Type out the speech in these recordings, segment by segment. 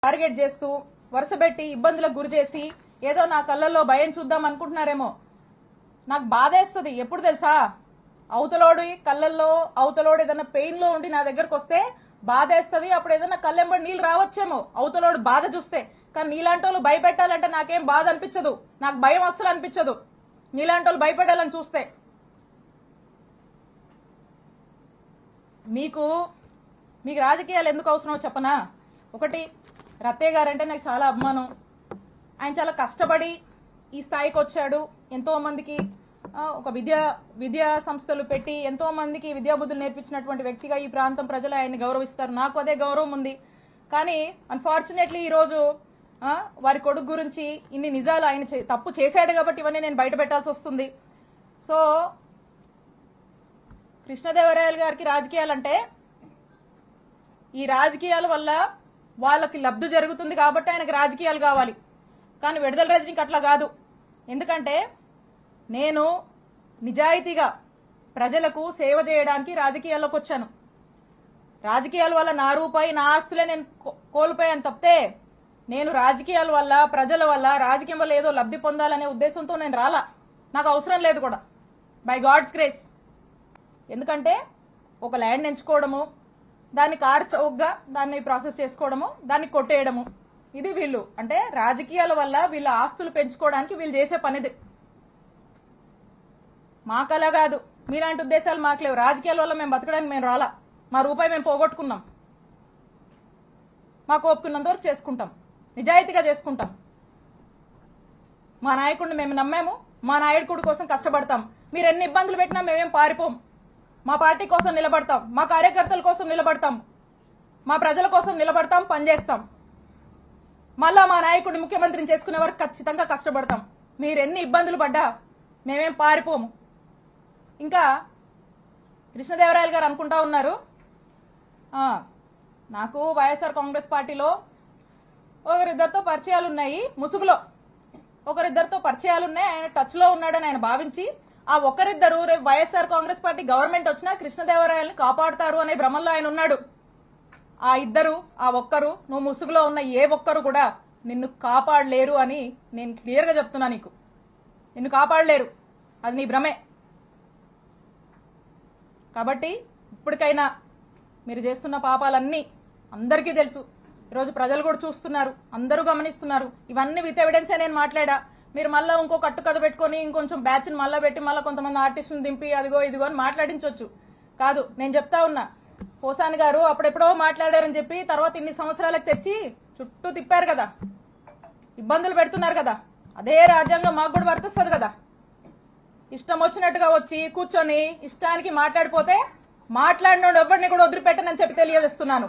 Target చేస్తూ వరుసపెట్టి ఇబ్బందులకు గురి చేసి ఏదో నా కళ్ళల్లో భయం చూద్దాం అనుకుంటున్నారేమో. నాకు బాధేస్తుంది ఎప్పుడు తెలుసా, అవతలోడి కళ్ళల్లో అవతలోడు ఏదైనా పెయిన్ లో ఉండి నా దగ్గరకు వస్తే బాధేస్తుంది. అప్పుడు ఏదైనా కళ్ళెంబడి నీళ్ళు రావచ్చేమో అవతలోడు బాధ చూస్తే. కానీ నీలాంటి వాళ్ళు భయపెట్టాలంటే నాకేం బాధ అనిపించదు, నాకు భయం అస్సలు అనిపించదు నీలాంటి వాళ్ళు భయపెట్టాలని చూస్తే. మీకు రాజకీయాలు ఎందుకు అవసరమో చెప్పనా. ఒకటి, రత్తయ్య గారు అంటే నాకు చాలా అభిమానం. ఆయన చాలా కష్టపడి ఈ స్థాయికి వచ్చాడు. ఎంతో మందికి ఒక విద్యా సంస్థలు పెట్టి ఎంతో మందికి విద్యాబుద్ధులు నేర్పించినటువంటి వ్యక్తిగా ఈ ప్రాంతం ప్రజలు ఆయన్ని గౌరవిస్తారు. నాకు అదే గౌరవం ఉంది. కానీ అన్ఫార్చునేట్లీ ఈరోజు వారి కొడుకు గురించి ఇన్ని నిజాలు ఆయన తప్పు చేశాడు కాబట్టి ఇవన్నీ నేను బయట పెట్టాల్సి వస్తుంది. సో కృష్ణదేవరాయలు గారికి రాజకీయాలంటే ఈ రాజకీయాల వల్ల వాళ్ళకి లబ్ధి జరుగుతుంది కాబట్టి ఆయనకు రాజకీయాలు కావాలి. కానీ విడుదల రజనీకి అట్లా కాదు. ఎందుకంటే నేను నిజాయితీగా ప్రజలకు సేవ చేయడానికి రాజకీయాల్లోకి వచ్చాను. రాజకీయాల వల్ల నా రూపాయి నా ఆస్తులే నేను కోల్పోయాను తప్పితే నేను రాజకీయాల వల్ల ప్రజల వల్ల రాజకీయం వల్ల ఏదో లబ్ధి పొందాలనే ఉద్దేశంతో నేను రాలా. నాకు అవసరం లేదు కూడా, బై గాడ్స్ గ్రేస్. ఎందుకంటే ఒక ల్యాండ్ ఎంచుకోవడము, దాన్ని కారు చౌకగా దాన్ని ప్రాసెస్ చేసుకోవడము, దాన్ని కొట్టేయడము, ఇది వీళ్ళు అంటే రాజకీయాల వల్ల వీళ్ళ ఆస్తులు పెంచుకోవడానికి వీళ్ళు చేసే పనిది. మాకలా కాదు, మీలాంటి ఉద్దేశాలు మాకు లేవు. రాజకీయాల వల్ల మేము బతకడానికి మేము రాలా. మా రూపాయి మేము పోగొట్టుకున్నాం. మాకు ఒప్పుకున్నంత వరకు చేసుకుంటాం, నిజాయితీగా చేసుకుంటాం. మా నాయకుడిని మేము నమ్మాము, మా నాయకుడి కోసం కష్టపడతాం. మీరు ఎన్ని ఇబ్బందులు పెట్టినా మేమేం పారిపోం. మా పార్టీ కోసం నిలబడతాం, మా కార్యకర్తల కోసం నిలబడతాం, మా ప్రజల కోసం నిలబడతాం, పనిచేస్తాం. మళ్ళా మా నాయకుడిని ముఖ్యమంత్రిని చేసుకునే వరకు ఖచ్చితంగా కష్టపడతాం. మీరు ఎన్ని ఇబ్బందులు పడ్డా మేమేం పారిపోము. ఇంకా కృష్ణదేవరాయలు గారు అనుకుంటా ఉన్నారు, నాకు వైఎస్ఆర్ కాంగ్రెస్ పార్టీలో ఒకరిద్దరితో పరిచయాలు ఉన్నాయి, ముసుగులో ఒకరిద్దరితో పరిచయాలు ఉన్నాయి, ఆయన టచ్ లో ఉన్నాడని ఆయన భావించి ఆ ఒకరిద్దరు రేపు వైఎస్ఆర్ కాంగ్రెస్ పార్టీ గవర్నమెంట్ వచ్చినా కృష్ణదేవరాయల్ని కాపాడుతారు అనే భ్రమంలో ఆయన ఉన్నాడు. ఆ ఇద్దరు, ఆ ఒక్కరు, నువ్వు ముసుగులో ఉన్న ఏ ఒక్కరు కూడా నిన్ను కాపాడలేరు అని నేను క్లియర్ గా చెప్తున్నా. నిన్ను కాపాడలేరు, అది నీ భ్రమే. కాబట్టి ఇప్పటికైనా మీరు చేస్తున్న పాపాలన్నీ అందరికీ తెలుసు. ఈరోజు ప్రజలు కూడా చూస్తున్నారు, అందరూ గమనిస్తున్నారు. ఇవన్నీ విత్ ఎవిడెన్సే నేను మాట్లాడా. మీరు మళ్ళీ ఇంకో కట్టుకథ పెట్టుకుని ఇంకొంచెం బ్యాచ్ని మళ్ళా పెట్టి మళ్ళీ కొంతమంది ఆర్టిస్టులను దింపి అదిగో ఇదిగో అని మాట్లాడించవచ్చు. కాదు, నేను చెప్తా ఉన్నా, పోసాని గారు అప్పుడెప్పుడో మాట్లాడారని చెప్పి తర్వాత ఇన్ని సంవత్సరాలకు తెచ్చి చుట్టూ తిప్పారు కదా, ఇబ్బందులు పెడుతున్నారు కదా. అదే రాజ్యాంగం మాకు కూడా వర్తిస్తుంది కదా. ఇష్టం వచ్చినట్టుగా వచ్చి కూర్చొని ఇష్టానికి మాట్లాడిపోతే మాట్లాడినోడు ఎవరిని కూడా వదిలిపెట్టనని చెప్పి తెలియజేస్తున్నాను.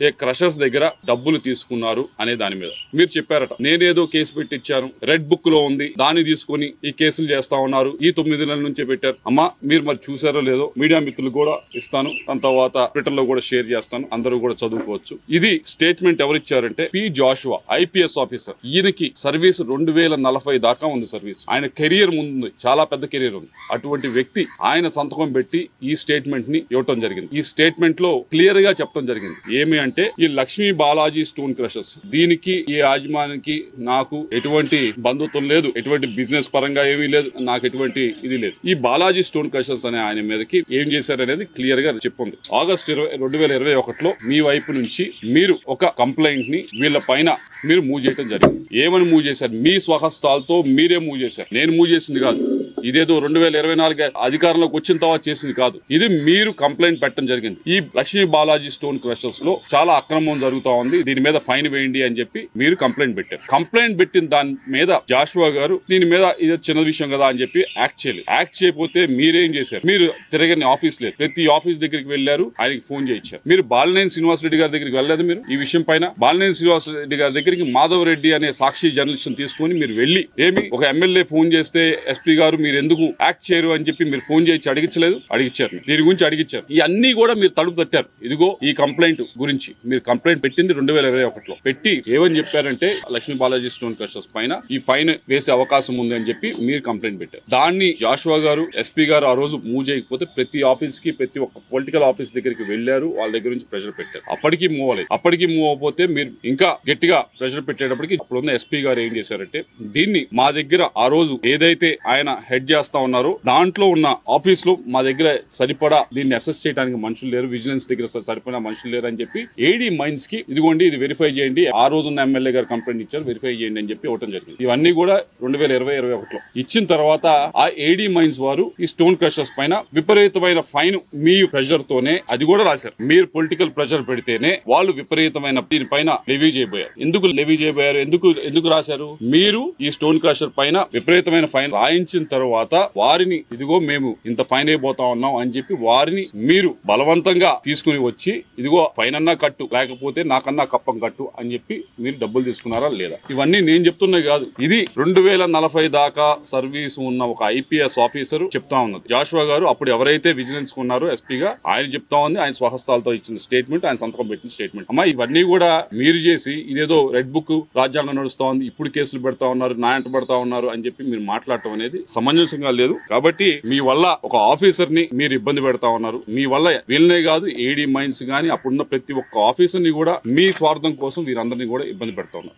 ఏ క్రషర్స్ దగ్గర డబ్బులు తీసుకున్నారు అనే దాని మీద మీరు చెప్పారట, నేనేదో కేసు పెట్టించాను, రెడ్ బుక్ లో ఉంది, దాన్ని తీసుకుని ఈ కేసులు చేస్తా ఉన్నారు, ఈ 9 నెలల నుంచే పెట్టారు. అమ్మా మీరు మరి చూసారో లేదో, మీడియా మిత్రులు కూడా ఇస్తాను, దాని తర్వాత ట్విట్టర్ లో కూడా షేర్ చేస్తాను, అందరూ కూడా చదువుకోవచ్చు. ఇది స్టేట్మెంట్ ఎవరిచ్చారంటే పి జాషువా, ఐపీఎస్ ఆఫీసర్. ఈయనకి సర్వీస్ 2040 దాకా ఉంది సర్వీస్. ఆయన కెరియర్ ముందు చాలా పెద్ద కెరియర్ ఉంది. అటువంటి వ్యక్తి ఆయన సంతకం పెట్టి ఈ స్టేట్మెంట్ ని ఇవ్వటం జరిగింది. ఈ స్టేట్మెంట్ లో క్లియర్ గా చెప్పడం జరిగింది ఏమి అంటే, ఈ లక్ష్మీ బాలాజీ స్టోన్ క్రషర్స్, దీనికి ఈ యాజమానికి నాకు ఎటువంటి బంధుత్వం లేదు, ఎటువంటి బిజినెస్ పరంగా ఏమీ లేదు, నాకు ఎటువంటి ఇది లేదు. ఈ బాలాజీ స్టోన్ క్రషర్స్ అనే ఆయన మీదకి ఏం చేశారనేది క్లియర్ గా చెప్పింది. ఆగస్టు 2021లో మీ వైపు నుంచి మీరు ఒక కంప్లైంట్ ని వీళ్ళ పైన మీరు మూవ్ చేయడం జరిగింది. ఏమని మూవ్ చేశారు? మీ స్వహస్తాలతో మీరే మూవ్ చేశారు, నేను మూవ్ చేసింది కాదు. ఇదేదో 2024 అధికారంలోకి వచ్చిన తర్వాత చేసింది కాదు. ఇది మీరు కంప్లైంట్ పెట్టడం జరిగింది. ఈ లక్ష్మీ బాలాజీ స్టోన్ క్రషర్స్ లో చాలా అక్రమం జరుగుతా ఉంది, దీని మీద ఫైన్ వేయండి అని చెప్పి మీరు కంప్లైంట్ పెట్టారు. కంప్లైంట్ పెట్టిన దాని మీద జాషువా గారు దీని మీద ఇది చిన్న విషయం కదా అని చెప్పి యాక్ట్ చేయలేదు. యాక్ట్ చేయకపోతే మీరేం చేశారు? మీరు తిరగని ఆఫీస్ లేదు, ప్రతి ఆఫీస్ దగ్గరికి వెళ్లారు, ఆయనకి ఫోన్ చేయించారు. మీరు బాలినేని శ్రీనివాసరెడ్డి గారి దగ్గరికి వెళ్ళలేదు. మీరు ఈ విషయం పైన బాలినేని శ్రీనివాసరెడ్డి గారి దగ్గరికి మాధవ్ రెడ్డి అనే సాక్షి జర్నలిస్ట్ తీసుకుని మీరు వెళ్లి, ఏమి ఒక ఎమ్మెల్యే ఫోన్ చేస్తే ఎస్పీ గారు మీరు మీరు ఎందుకు యాక్ట్ చేయరు అని చెప్పి మీరు ఫోన్ చేసి అడిగించారు దీని గురించి అడిగించారు. ఈ అన్ని కూడా మీరు తలుపు తట్టారు. ఇదిగో ఈ కంప్లైంట్ గురించి మీరు కంప్లైంట్ పెట్టింది 2021లో పెట్టి ఏమని చెప్పారంటే లక్ష్మీ బాలాజీ స్టోన్ క్రషర్స్ పైన ఈ ఫైన్ వేసే అవకాశం ఉంది అని చెప్పి మీరు కంప్లైంట్ పెట్టారు. దాన్ని జాషువా గారు ఎస్పీ గారు ఆ రోజు మూవ్ చేయకపోతే ప్రతి ఆఫీస్ కి ప్రతి ఒక్క పొలిటికల్ ఆఫీస్ దగ్గరికి వెళ్లారు, వాళ్ళ దగ్గర నుంచి ప్రెషర్ పెట్టారు. అప్పటికి మూవ్ అవ్వలేదు. అప్పటికి మూవ్ అవ్వకపోతే మీరు ఇంకా గట్టిగా ప్రెషర్ పెట్టేటప్పటికి అప్పుడున్న ఎస్పీ గారు ఏం చేశారంటే దీన్ని మా దగ్గర ఆ రోజు ఏదైతే ఆయన హెడ్ చేస్తా ఉన్నారో దాంట్లో ఉన్న ఆఫీస్ లో మా దగ్గర సరిపడా దీన్ని అసెస్ చేయడానికి మనుషులు లేరు, విజిలెన్స్ దగ్గర సరిపడా మనుషులు లేరు అని చెప్పి ఏడీ మైన్స్ కి ఇదిగోండి ఇది వెరిఫై చేయండి, ఆ రోజున్న ఎమ్మెల్యే గారు కంప్లైంట్ ఇచ్చారు వెరిఫై చేయండి అని చెప్పి ఇవ్వడం జరిగింది. ఇవన్నీ కూడా 2020-21లో ఇచ్చిన తర్వాత ఆ ఏడీ మైన్స్ వారు ఈ స్టోన్ క్రషర్స్ పైన విపరీతమైన ఫైన్ మీ ప్రెషర్ తోనే అది కూడా రాశారు. మీరు పొలిటికల్ ప్రెషర్ పెడితేనే వాళ్ళు విపరీతమైన దీనిపైన లెవీ చేయబోయారు. ఎందుకు లెవీ చేయబోయారు, ఎందుకు రాశారు? మీరు ఈ స్టోన్ క్రషర్ పైన విపరీతమైన ఫైన్ రాయించిన తర్వాత వారిని ఇదిగో మేము ఇంత ఫైన్ అయిపోతా ఉన్నాం అని చెప్పి వారిని మీరు బలవంతంగా తీసుకుని వచ్చి ఇదిగో ఫైన్ అన్నా కట్టు లేకపోతే నాకన్నా కప్పం కట్టు అని చెప్పి మీరు డబ్బులు తీసుకున్నారా లేదా? ఇవన్నీ నేను చెప్తున్నా కాదు, ఇది 2040 దాకా సర్వీస్ ఉన్న ఒక ఐపీఎస్ ఆఫీసర్ చెప్తా ఉన్నది. జాషువా గారు అప్పుడు ఎవరైతే విజిలెన్స్ ఉన్నారో ఎస్పీగా ఆయన చెప్తా ఉంది, ఆయన స్వహస్తాలతో ఇచ్చిన స్టేట్మెంట్, ఆయన సంతకం పెట్టిన స్టేట్మెంట్. అమ్మా ఇవన్నీ కూడా మీరు చేసి ఇదేదో రెడ్ బుక్ రాజ్యాంగం నడుస్తా ఉంది, ఇప్పుడు కేసులు పెడతా ఉన్నారు, న్యాయం పడతా ఉన్నారు అని చెప్పి మీరు మాట్లాడటం అనేది సమంజసంగా లేదు. కాబట్టి మీ వల్ల ఒక ఆఫీసర్ ని మీరు ఇబ్బంది పెడతా ఉన్నారు. మీ వల్ల వీళ్ళనే కాదు ఏడీ మైన్స్ గానీ అప్పుడున్న ప్రతి ఒక్క ఆఫీసర్ ని కూడా మీ స్వార్థం కోసం వీరందరినీ కూడా ఇబ్బంది పెడతా ఉన్నారు.